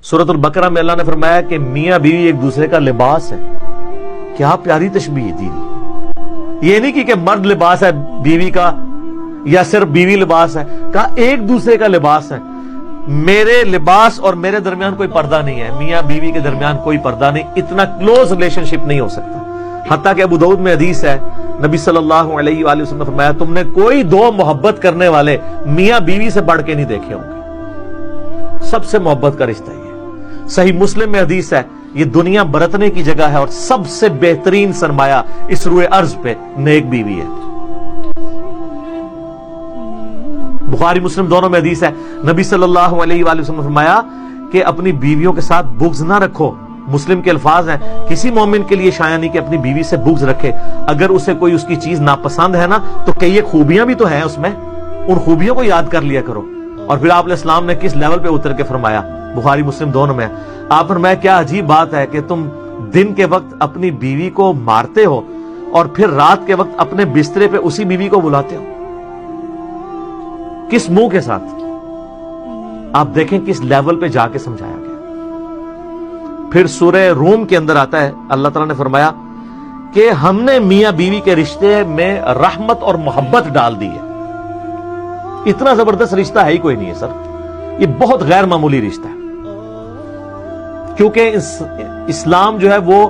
سورۃ البقرہ میں اللہ نے فرمایا کہ میاں بیوی ایک دوسرے کا لباس ہے. کیا پیاری تشبیہ دی. یہ نہیں کہ مرد لباس ہے بیوی کا یا صرف بیوی لباس ہے، کہا ایک دوسرے کا لباس ہے. میرے لباس اور میرے درمیان کوئی پردہ نہیں ہے، میاں بیوی کے درمیان کوئی پردہ نہیں. اتنا کلوز ریلیشن شپ نہیں ہو سکتا. حتیٰ کہ ابو داؤد میں حدیث ہے، نبی صلی اللہ علیہ وآلہ وسلم نے فرمایا تم نے کوئی دو محبت کرنے والے میاں بیوی سے بڑھ کے نہیں دیکھے ہوں گے. سب سے محبت کا رشتہ یہ. صحیح مسلم میں حدیث ہے، یہ دنیا برتنے کی جگہ ہے اور سب سے بہترین سرمایہ اس روئے ارض پہ نیک بیوی ہے. بخاری مسلم دونوں میں حدیث ہے، نبی صلی اللہ علیہ وآلہ وسلم نے فرمایا کہ اپنی بیویوں کے ساتھ بغض نہ رکھو. مسلم کے الفاظ ہیں، کسی مومن کے لیے شایع نہیں کہ اپنی بیوی سے بغض رکھے. اگر اسے کوئی اس کی چیز ناپسند ہے نا تو کئی خوبیاں بھی تو ہیں اس میں، ان خوبیوں کو یاد کر لیا کرو. اور پھر آپ علیہ السلام نے کس لیول پہ اتر کے فرمایا، بخاری مسلم دونوں میں آپ فرمایا کیا عجیب بات ہے کہ تم دن کے وقت اپنی بیوی کو مارتے ہو اور پھر رات کے وقت اپنے بسترے پہ اسی بیوی کو بلاتے ہو. کس منہ کے ساتھ؟ آپ دیکھیں کس لیول پہ جا کے سمجھایا گیا. پھر سورہ روم کے اندر آتا ہے، اللہ تعالیٰ نے فرمایا کہ ہم نے میاں بیوی کے رشتے میں رحمت اور محبت ڈال دی ہے. اتنا زبردست رشتہ ہے ہی کوئی نہیں ہے سر. یہ بہت غیر معمولی رشتہ ہے، کیونکہ اسلام جو ہے وہ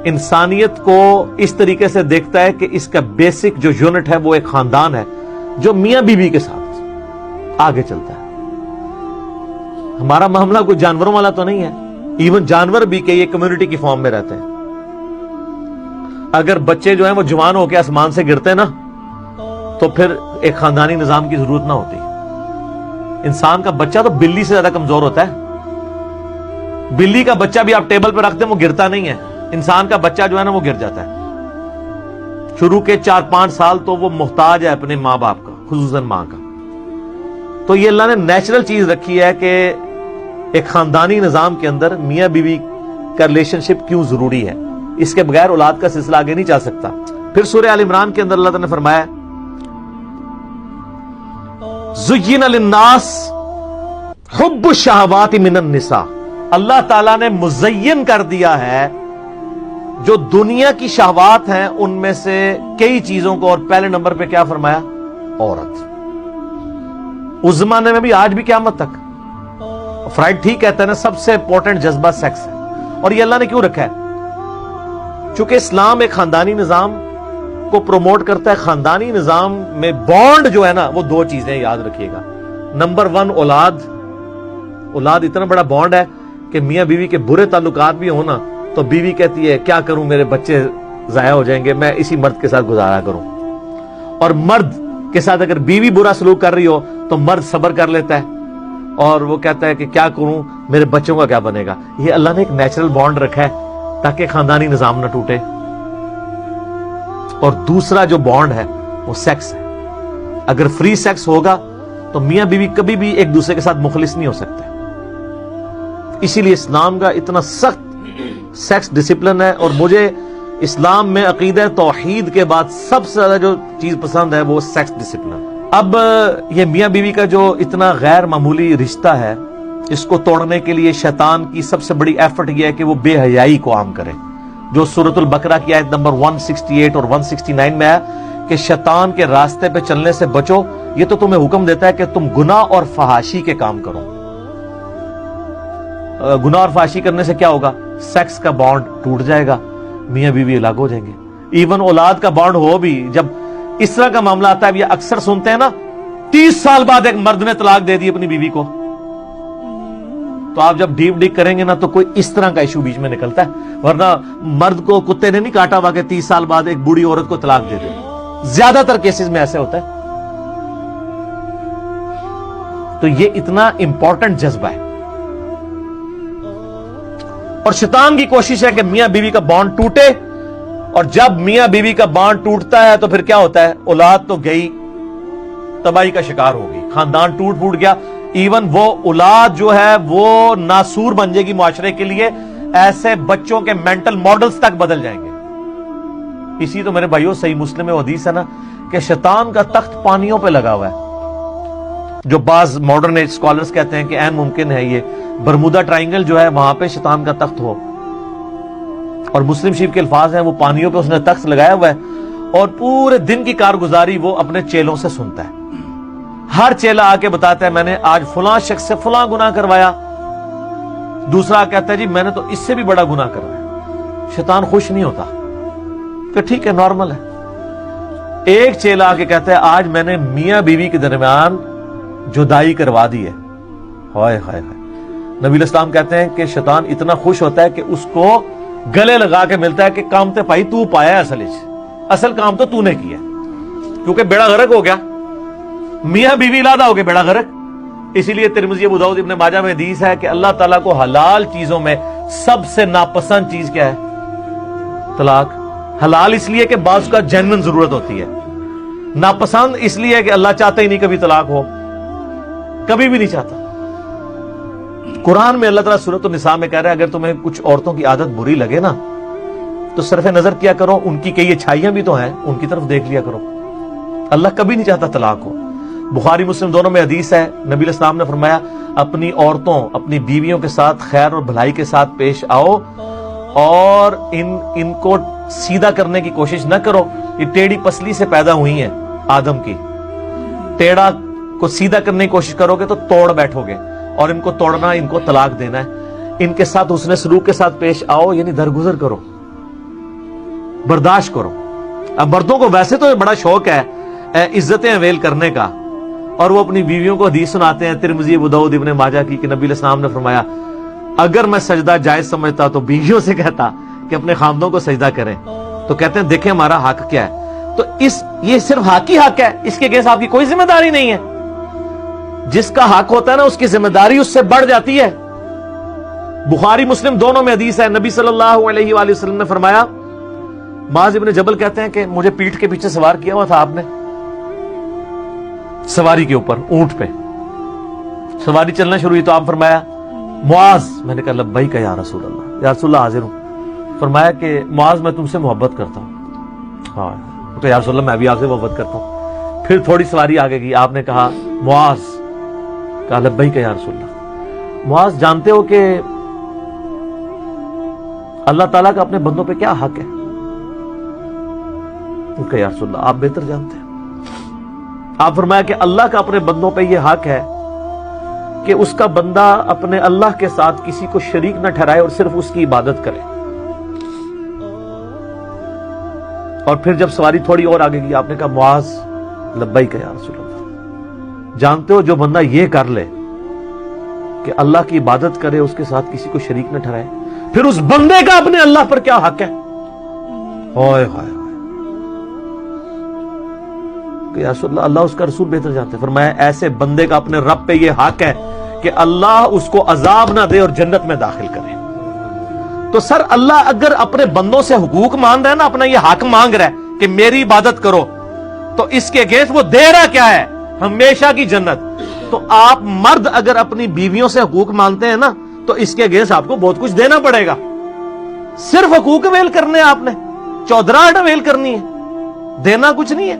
انسانیت کو اس طریقے سے دیکھتا ہے کہ اس کا بیسک جو یونٹ ہے وہ ایک خاندان ہے جو میاں بیوی کے ساتھ آگے چلتا ہے. ہمارا معاملہ کوئی جانوروں والا تو نہیں ہے. ایون جانور بھی کہ یہ کمیونٹی کی فارم میں رہتے ہیں. اگر بچے جو ہیں وہ جوان ہو کے آسمان سے گرتے نا تو پھر ایک خاندانی نظام کی ضرورت نہ ہوتی. انسان کا بچہ تو بلی سے زیادہ کمزور ہوتا ہے. بلی کا بچہ بھی آپ ٹیبل پہ رکھتے ہیں وہ گرتا نہیں ہے. انسان کا بچہ جو ہے نا وہ گر جاتا ہے. شروع کے 4-5 سال تو وہ محتاج ہے اپنے ماں باپ کا، خصوصاً ماں کا. تو یہ اللہ نے نیچرل چیز رکھی ہے کہ ایک خاندانی نظام کے اندر میاں بیوی کا ریلیشن شپ کیوں ضروری ہے. اس کے بغیر اولاد کا سلسلہ آگے نہیں جا سکتا. پھر سورہ آل عمران کے اندر اللہ تعالیٰ نے فرمایا زُيِّنَ لِلنَّاسِ حُبُّ الشَّهَوَاتِ مِنَ النِّسَاءِ. اللہ تعالیٰ نے مزین کر دیا ہے جو دنیا کی شہوات ہیں ان میں سے کئی چیزوں کو، اور پہلے نمبر پہ کیا فرمایا؟ عورت. اس زمانے میں بھی آج بھی قیامت تک. فرائڈ ٹھیک کہتا ہے نا سب سے امپورٹنٹ جذبہ سیکس ہے. اور یہ اللہ نے کیوں رکھا ہے؟ چونکہ اسلام ایک خاندانی نظام کو پروموٹ کرتا ہے. خاندانی نظام میں بانڈ جو ہے نا وہ 2 چیزیں یاد رکھیے گا. نمبر 1 اولاد اتنا بڑا بانڈ ہے کہ میاں بیوی کے برے تعلقات بھی ہوں نا تو بیوی کہتی ہے کیا کروں، میرے بچے ضائع ہو جائیں گے، میں اسی مرد کے ساتھ گزارا کروں. اور مرد کے ساتھ اگر بیوی برا سلوک کر رہی ہو تو مرد صبر کر لیتا ہے اور وہ کہتا ہے کہ کیا کروں، میرے بچوں کا کیا بنے گا. یہ اللہ نے ایک نیچرل بانڈ رکھا ہے تاکہ خاندانی نظام نہ ٹوٹے. اور دوسرا جو بانڈ ہے وہ سیکس ہے. اگر فری سیکس ہوگا تو میاں بیوی کبھی بھی ایک دوسرے کے ساتھ مخلص نہیں ہو سکتے. اسی لیے اسلام کا اتنا سخت سیکس ڈسپلن ہے. اور مجھے اسلام میں عقیدہ توحید کے بعد سب سے زیادہ جو چیز پسند ہے وہ سیکس ڈسپلن. اب یہ میاں بیوی کا جو اتنا غیر معمولی رشتہ ہے اس کو توڑنے کے لیے شیطان کی سب سے بڑی ایفرٹ یہ ہے کہ وہ بے حیائی کو عام کرے. جو سورۃ البقرہ کی آیت نمبر 168 اور 169 میں ہے کہ شیطان کے راستے پہ چلنے سے بچو. یہ تو تمہیں حکم دیتا ہے کہ تم گناہ اور فحاشی کے کام کرو. گناہ اور فحاشی کرنے سے کیا ہوگا؟ سیکس کا بانڈ ٹوٹ جائے گا، میاں بیوی الگ ہو جائیں گے. ایون اولاد کا بانڈ ہو بھی جب اس طرح کا معاملہ آتا ہے، یہ اکثر سنتے ہیں نا 30 سال بعد ایک مرد نے طلاق دے دی اپنی بیوی کو، تو آپ جب ڈیپ ڈیک کریں گے نا تو کوئی اس طرح کا ایشو بیچ میں نکلتا ہے. ورنہ مرد کو کتے نے نہیں کاٹا ہوا کہ 30 سال بعد ایک بوڑھی عورت کو طلاق دے دے. زیادہ تر کیسز میں ایسے ہوتا ہے. تو یہ اتنا امپورٹنٹ جذبہ ہے. اور شیطان کی کوشش ہے کہ میاں بیوی کا بانڈ ٹوٹے. اور جب میاں بیوی کا بانڈ ٹوٹتا ہے تو پھر کیا ہوتا ہے؟ اولاد تو گئی، تباہی کا شکار ہو گئی، خاندان ٹوٹ پھوٹ گیا. ایون وہ اولاد جو ہے وہ ناسور بن جائے گی معاشرے کے لیے. ایسے بچوں کے مینٹل ماڈلز تک بدل جائیں گے. اسی تو میرے بھائیوں صحیح مسلم میں حدیث ہے نا کہ شیطان کا تخت پانیوں پہ لگا ہوا ہے. جو بعض ماڈرن ایج اسکالرس کہتے ہیں کہ عین ممکن ہے یہ برمودا ٹرائنگل جو ہے وہاں پہ شیطان کا تخت ہو، اور مسلم شریف کے الفاظ ہیں وہ پانیوں پہ اس نے تخت لگایا ہوا ہے اور پورے دن کی کارگزاری وہ اپنے چیلوں سے سنتا ہے. ہر چیلا آ کے بتاتا ہے میں نے آج فلاں شخص سے فلاں گناہ کروایا، دوسرا کہتا ہے جی میں نے تو اس سے بھی بڑا گناہ کروایا. شیطان خوش نہیں ہوتا کہ ٹھیک ہے نارمل ہے. ایک چیلا آ کے کہتا ہے آج میں نے میاں بیوی کے درمیان جدائی کروا دی ہے. ہائے ہائے ہائے. نبی الاسلام کہتے ہیں کہ شیطان اتنا خوش ہوتا ہے کہ اس کو گلے لگا کے ملتا ہے کہ کام تے پائی تو پایا ہے، اصل کام تو نے کیا کیونکہ بیڑا غرق ہو گیا، میاں بیوی لادا ہو گئے بیڑا غرق. اسی لیے ترمذی ابو داؤد ابن ماجہ میں حدیث ہے کہ اللہ تعالیٰ کو حلال چیزوں میں سب سے ناپسند چیز کیا ہے؟ طلاق. حلال اس لیے کہ بعض کا جینوئن ضرورت ہوتی ہے، ناپسند اس لیے کہ اللہ چاہتا ہی نہیں کبھی طلاق ہو، کبھی بھی نہیں چاہتا. قرآن میں اللہ تعالیٰ سورۃ النساء میں کہہ رہا ہے اگر تمہیں کچھ عورتوں کی عادت بری لگے نا تو صرف نظر کیا کرو، ان کی کئی اچھائیاں بھی تو ہیں ان کی طرف دیکھ لیا کرو. اللہ کبھی نہیں چاہتا طلاق ہو. بخاری مسلم دونوں میں حدیث ہے، نبی الاسلام نے فرمایا اپنی عورتوں اپنی بیویوں کے ساتھ خیر اور بھلائی کے ساتھ پیش آؤ اور ان کو سیدھا کرنے کی کوشش نہ کرو. یہ ٹیڑھی پسلی سے پیدا ہوئی ہیں آدم کی، ٹیڑھا کو سیدھا کرنے کی کوشش کرو گے تو توڑ بیٹھو گے، اور ان کو توڑنا ان کو طلاق دینا ہے. ان کے ساتھ حسن سلوک کے ساتھ پیش آؤ، یعنی درگزر کرو، برداشت کرو. اب مردوں کو ویسے تو بڑا شوق ہے عزتیں اویل کرنے کا، اور وہ اپنی بیویوں کو حدیث سناتے ہیں ترمذی ابو داؤد ابن ماجہ کی کہ نبی علیہ السلام نے فرمایا اگر میں سجدہ جائز سمجھتا تو بیویوں سے کہتا کہ اپنے خامدوں کو سجدہ کریں. تو کہتے ہیں دیکھیں ہمارا حق کیا ہے. تو یہ صرف حق ہی حق ہے، اس کے اگینسٹ آپ کی کوئی ذمہ داری نہیں ہے. جس کا حق ہوتا ہے نا اس کی ذمہ داری اس سے بڑھ جاتی ہے. بخاری مسلم دونوں میں حدیث ہے، نبی صلی اللہ علیہ وآلہ وسلم نے فرمایا، معاذ ابن جبل کہتے ہیں کہ مجھے پیٹھ کے پیچھے سوار کیا ہوا تھا آپ نے، سواری کے اوپر اونٹ پہ سواری چلنا شروع ہوئی تو آپ فرمایا معاذ، میں نے کہا لبیک یا رسول اللہ، یا رسول اللہ حاضر ہوں. فرمایا کہ معاذ میں تم سے محبت کرتا ہوں. ہاں تو یا رسول اللہ میں بھی آپ سے محبت کرتا ہوں. پھر تھوڑی سواری آگے گئی، آپ نے کہا معاذ، کہا لبیک یا رسول اللہ. معاذ جانتے ہو کہ اللہ تعالیٰ کا اپنے بندوں پہ کیا حق ہے؟ کہ یا رسول اللہ آپ بہتر جانتے ہیں. آپ فرمایا کہ اللہ کا اپنے بندوں پہ یہ حق ہے کہ اس کا بندہ اپنے اللہ کے ساتھ کسی کو شریک نہ ٹھہرائے اور صرف اس کی عبادت کرے. اور پھر جب سواری تھوڑی اور آگے گئی آپ نے کہا معاذ لبیک یا رسول اللہ. جانتے ہو جو بندہ یہ کر لے کہ اللہ کی عبادت کرے اس کے ساتھ کسی کو شریک نہ ٹھہرائے، پھر اس بندے کا اپنے اللہ پر کیا حق ہے؟ ہائے ہائے کہ یا رسول اللہ اللہ اس کا رسول بہتر جانتے. فرمایا ایسے بندے کا اپنے رب پہ یہ حق ہے کہ اللہ اس کو عذاب نہ دے اور جنت میں داخل کرے. تو سر اللہ اگر اپنے بندوں سے حقوق مانگ رہا ہے نا، اپنا یہ حق مانگ رہا ہے کہ میری عبادت کرو، تو اس کے اگینسٹ وہ دے رہا کیا ہے؟ ہمیشہ کی جنت. تو آپ مرد اگر اپنی بیویوں سے حقوق مانتے ہیں نا تو اس کے اگینسٹ آپ کو بہت کچھ دینا پڑے گا. صرف حقوق اویل کرنے آپ نے، چودراہٹ اویل کرنی ہے، دینا کچھ نہیں ہے.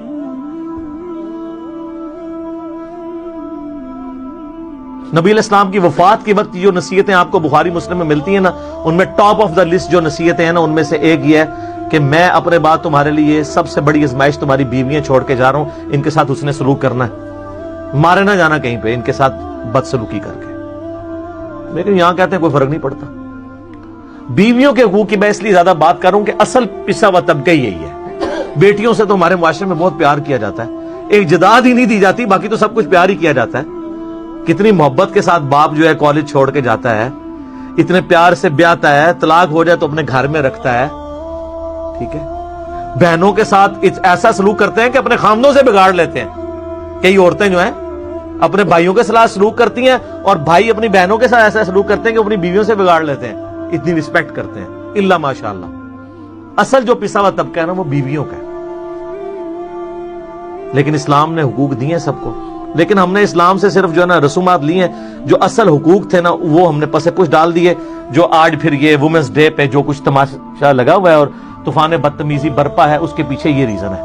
نبی علیہ السلام کی وفات کے وقت جو نصیحتیں آپ کو بخاری مسلم میں ملتی ہیں نا، ان میں ٹاپ آف دا لسٹ جو نصیحتیں ہیں نا ان میں سے ایک یہ ہے کہ میں اپنے بعد تمہارے لیے سب سے بڑی ازمائش تمہاری بیویاں چھوڑ کے جا رہا ہوں، ان کے ساتھ حسن سلوک کرنا ہے، مارے نہ جانا کہیں پہ ان کے ساتھ بدسلوکی کر کے. لیکن یہاں کہتے ہیں کوئی فرق نہیں پڑتا. بیویوں کے حقوق کی میں اس لیے زیادہ بات کر رہا ہوں کہ اصل پسا ہوا طبقہ یہی ہے. بیٹیوں سے تو ہمارے معاشرے میں بہت پیار کیا جاتا ہے، ایک جداد ہی نہیں دی جاتی، باقی تو سب کچھ پیار ہی کیا جاتا ہے. کتنی محبت کے ساتھ باپ جو ہے کالج چھوڑ کے جاتا ہے، اتنے پیار سے بیاتا ہے، طلاق ہو جائے تو اپنے گھر میں رکھتا ہے. ٹھیک ہے، بہنوں کے ساتھ ایسا سلوک کرتے ہیں کہ اپنے خامدوں سے بگاڑ لیتے ہیں. کئی عورتیں جو ہیں اپنے بھائیوں کے ساتھ سلوک کرتی ہیں اور بھائی اپنی بہنوں کے ساتھ ایسا سلوک کرتے ہیں کہ اپنی بیویوں سے بگاڑ لیتے ہیں. اتنی رسپیکٹ کرتے ہیں الا ماشاءاللہ. اصل جو پسا ہوا طبقہ ہے نا وہ بیویوں کا ہے. لیکن اسلام نے حقوق دیے ہیں سب کو، لیکن ہم نے اسلام سے صرف جو ہے نا رسومات لی ہیں، جو اصل حقوق تھے نا وہ ہم نے پس پش ڈال دیے. جو آج پھر یہ وومنس ڈے پہ جو کچھ تماشا لگا ہوا ہے اور طوفان بدتمیزی برپا ہے، اس کے پیچھے یہ ریزن ہے.